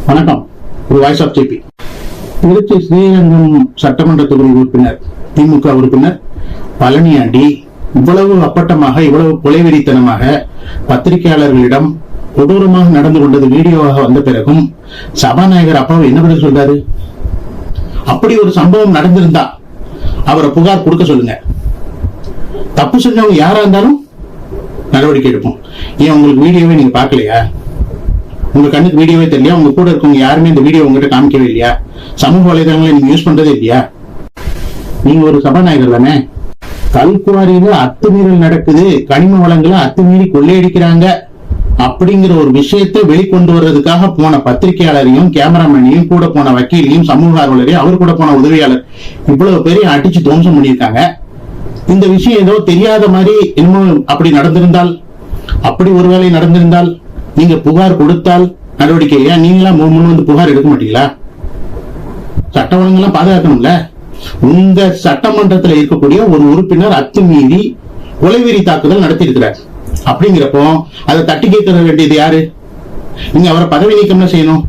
வணக்கம். ஒரு voice of JP. Tiruchi Srirangam சட்டமன்ற தொகுதி உறுப்பினர், திமுக உறுப்பினர் பழனியாண்டி இவ்வளவு அப்பட்டமாக, இவ்வளவு கொலைவெறித்தனமாக பத்திரிகையாளர்களிடம் கொடூரமாக நடந்து கொண்டது வீடியோவாக வந்த பிறகும் சபாநாயகர் அப்பாவை என்ன பதில் சொல்றாரு? அப்படி ஒரு சம்பவம் நடந்திருந்தா அவரை புகார் கொடுக்க சொல்லுங்க. தப்பு செஞ்சவங்க யாரா இருந்தாலும் நடவடிக்கை எடுப்போம். ஏன் உங்களுக்கு வீடியோவே நீங்க பார்க்கலையா? உங்க கண்ணுக்கு வீடியோவே தெரியலையா? உங்க கூட இருக்கவங்க யாருமே இந்த வீடியோ உங்ககிட்ட காமிக்கவே இல்லையா? சமூக வலைதளங்களை நீங்க யூஸ் பண்றதே இல்லையா? நீங்க ஒரு சபாநாயகர் தானே. கல்குவாரியில அத்துமீறல் நடக்குது, கனிம வளங்களை அத்துமீறி கொள்ளையடிக்கிறாங்க அப்படிங்கிற ஒரு விஷயத்தை வெளிக்கொண்டு வர்றதுக்காக போன பத்திரிகையாளரையும், கேமராமேனையும், கூட போன வக்கீலையும், சமூக ஆர்வலரையும், அவர் கூட போன உதவியாளர் இவ்வளவு பேரையும் அடிச்சு துவம்சம் பண்ணியிருக்காங்க. இந்த விஷயம் ஏதோ தெரியாத மாதிரி இன்னும் அப்படி நடந்திருந்தால், அப்படி ஒருவேளை நடந்திருந்தால் நீங்க புகார் கொடுத்தால் நடவடிக்கை இல்லையா? நீங்களா முன் வந்து புகார் எடுக்க மாட்டீங்களா? சட்ட ஒழுங்கெல்லாம் பாதுகாக்கணும்ல. உங்க சட்டமன்றத்தில் இருக்கக்கூடிய ஒரு உறுப்பினர் அத்துமீறி கொலைவெறி தாக்குதல் நடத்தி இருக்கிறார். அப்படிங்கிறப்போ அதை தட்டி கேட்க வேண்டியது யாரு? நீங்க அவரை பதவி நீக்கம் செய்யணும்.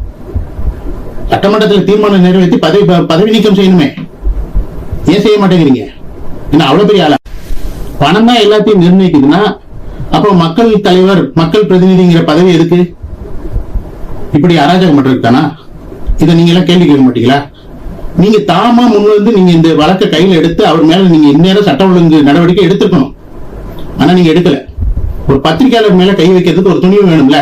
சட்டமன்றத்தில் தீர்மானம் நிறைவேற்றி பதவி நீக்கம் செய்யணுமே. ஏன் செய்ய மாட்டேங்கிறீங்க? என்ன அவ்வளவு பெரிய ஆளா? பணம் தான் எல்லாத்தையும் நிர்ணயிக்குதுன்னா அப்போ மக்கள் தலைவர், மக்கள் பிரதிநிதிங்கிற பதவி எதுக்கு? இப்படி அராஜகம் பண்றது தானா? இதை நீங்க எல்லாம் கேள்வி கேட்க மாட்டீங்களா? நீங்க தாமா முன் வந்து நீங்க இந்த வழக்கை கையில எடுத்து அவர் மேல நீங்க இந்நேரம் சட்ட ஒழுங்கு நடவடிக்கை எடுத்துக்கணும். ஆனா நீங்க எடுக்கல. ஒரு பத்திரிகையாளர் மேல கை வைக்கிறதுக்கு ஒரு துணிவு வேணும்ல.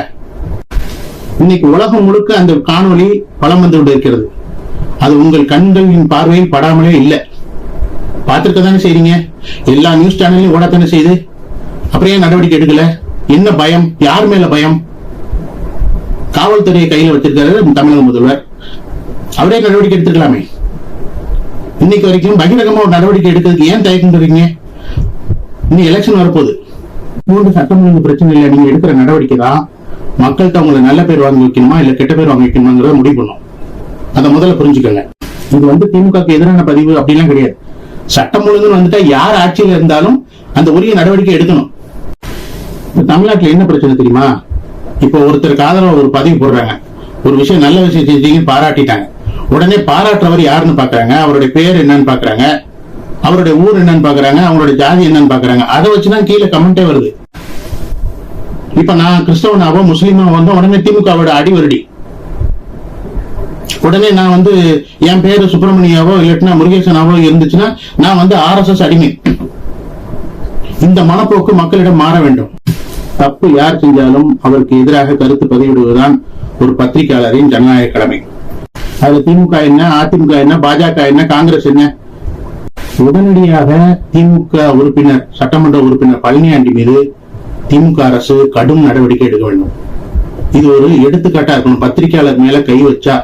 இன்னைக்கு உலகம் முழுக்க அந்த காணொலி பலம் வந்து கொண்டு இருக்கிறது. அது உங்கள் கண்களின் பார்வையில் படாமலே இல்லை. பார்த்திருக்க தானே செய்றீங்க. எல்லா நியூஸ் சேனல்லையும் ஓடத்தானே செய்து. அப்புறம் ஏன் நடவடிக்கை எடுக்கல? என்ன பயம்? யார் மேல பயம்? காவல்துறையை கையில வச்சிருக்காரு தமிழக முதல்வர். அவரே நடவடிக்கை எடுத்துக்கலாமே. இன்னைக்கு வரைக்கும் பகிரங்கமா ஒரு நடவடிக்கை எடுக்கிறதுக்கு ஏன் தயக்கம் தரீங்க? இன்னும் எலெக்ஷன் வரப்போகுது. மூன்று சட்டம் ஒழுங்கு பிரச்சனை இல்லை. நீங்க எடுக்கிற நடவடிக்கை தான் மக்கள்கிட்ட உங்களை நல்ல பேர் வாங்கி வைக்கணுமா இல்ல கெட்ட பேர் வாங்கி வைக்கணுமாங்கிறத முடிவு பண்ணும். அதை முதல்ல புரிஞ்சுக்கோங்க. இது வந்து திமுகக்கு எதிரான பதிவு அப்படிலாம் கிடையாது. சட்டம் ஒழுங்குன்னு வந்துட்டா யார் ஆட்சியில இருந்தாலும் அந்த உரிய நடவடிக்கை எடுக்கணும். தமிழ்நாட்டில் என்ன பிரச்சனை தெரியுமா? இப்போ ஒருத்தருக்கு ஆதரவா ஒரு பதிவு போடுறாங்க, ஒரு விஷயம் நல்ல விஷயம் செஞ்சீங்கன்னு பாராட்டிட்டாங்க. உடனே பாராட்டுறவர் யாருன்னு பாக்குறாங்க, அவருடைய பேர் என்னன்னு பாக்குறாங்க, அவருடைய ஊர் என்னன்னு பாக்குறாங்க, அவங்களுடைய ஜாதி என்னன்னு பாக்குறாங்க. அதை வச்சுதான் கீழே கமெண்டே வருது. இப்ப நான் கிறிஸ்தவனாவோ முஸ்லீமா வந்தோம், உடனே திமுகவோட அடிவருடி. உடனே நான் வந்து என் பேரு சுப்பிரமணியாவோ இல்லட்டினா முருகேசனாவோ இருந்துச்சுன்னா நான் வந்து RSS அடிமை. இந்த மனப்போக்கு மக்களிடம் மாற வேண்டும். தப்பு யார் செஞ்சாலும் அவருக்கு எதிராக கருத்து பதிவிடுவதுதான் ஒரு பத்திரிகையாளரின் ஜனநாயக கடமை. அதுல திமுக என்ன, அதிமுக என்ன, பாஜக என்ன, காங்கிரஸ் என்ன? உடனடியாக திமுக உறுப்பினர், சட்டமன்ற உறுப்பினர் பழனியாண்டி மீது திமுக அரசு கடும் நடவடிக்கை எடுக்க வேண்டும். இது ஒரு எடுத்துக்காட்டா இருக்கணும். பத்திரிகையாளர் மேல கை வச்சா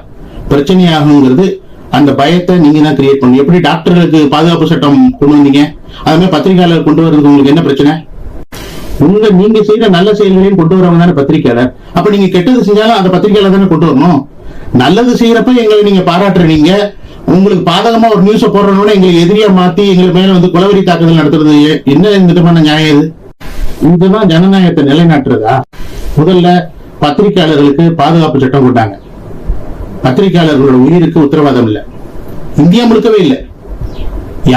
பிரச்சனையாகுங்கிறது, அந்த பயத்தை நீங்க தான் கிரியேட் பண்ணணும். எப்படி டாக்டர்களுக்கு பாதுகாப்பு சட்டம் கொண்டு வந்தீங்க, அதுமாதிரி பத்திரிகையாளர் கொண்டு வர்றதுக்கு உங்களுக்கு என்ன பிரச்சனை? நீங்க செய்யற நல்ல செயல்களையும் கொண்டு வரவங்க தானே பத்திரிகையாளர். அப்ப நீங்க கெட்டது செஞ்சாலும் அந்த பத்திரிகையாளர் தானே கொண்டு வரணும். நல்லது செய்யறப்ப எங்களை நீங்க பாராட்டுறீங்க. உங்களுக்கு பாதகமா ஒரு நியூஸ போடுறோம்னா எங்களுக்கு எதிரியா மாத்தி எங்களுக்கு மேல வந்து கொலவெறி தாக்குதல் நடத்துறது என்ன விதமான நியாயம் இது? இதுதான் ஜனநாயகத்தை நிலைநாட்டுறதா? முதல்ல பத்திரிகையாளர்களுக்கு பாதுகாப்பு சட்டம் கொண்டாங்க. பத்திரிகையாளர்களோட உயிருக்கு உத்தரவாதம் இல்லை. இந்தியா முழுக்கவே இல்லை.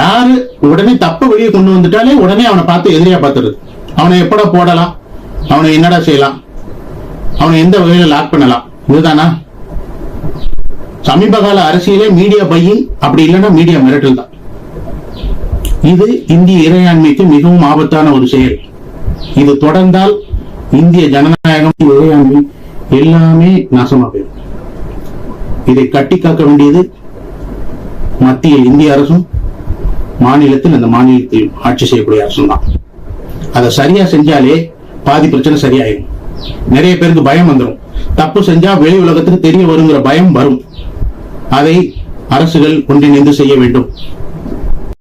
யாரு உடனே தப்ப வெளியே கொண்டு வந்துட்டாலே உடனே அவனை பார்த்து எதிரியா பார்த்துருது. அவனை எப்படா போடலாம், அவனை என்னடா செய்யலாம், அவனை எந்த வகையில லாக் பண்ணலாம், இதுதானா? சமீப கால அரசியலே மீடியா பையிங், அப்படி இல்லைன்னா மீடியா மிரட்டல் தான். இது இந்திய இறையாண்மைக்கு மிகவும் ஆபத்தான ஒரு செயல். இது தொடர்ந்தால் இந்திய ஜனநாயகம், இறையாண்மை எல்லாமே நாசமா போயிடும். இதை கட்டி காக்க வேண்டியது மத்திய இந்திய அரசும், மாநிலத்தில் அந்த மாநிலத்தில் ஆட்சி செய்யக்கூடிய அரசும் தான். அதை சரியா செஞ்சாலே பாதி பிரச்சனை சரியாயிடும். நிறைய பேருக்கு பயம் வந்துடும். தப்பு செஞ்சா வெளி உலகத்துக்கு தெரிய வருங்கிற பயம் வரும். அதை அரசுகள் ஒன்றிணைந்து செய்ய வேண்டும்.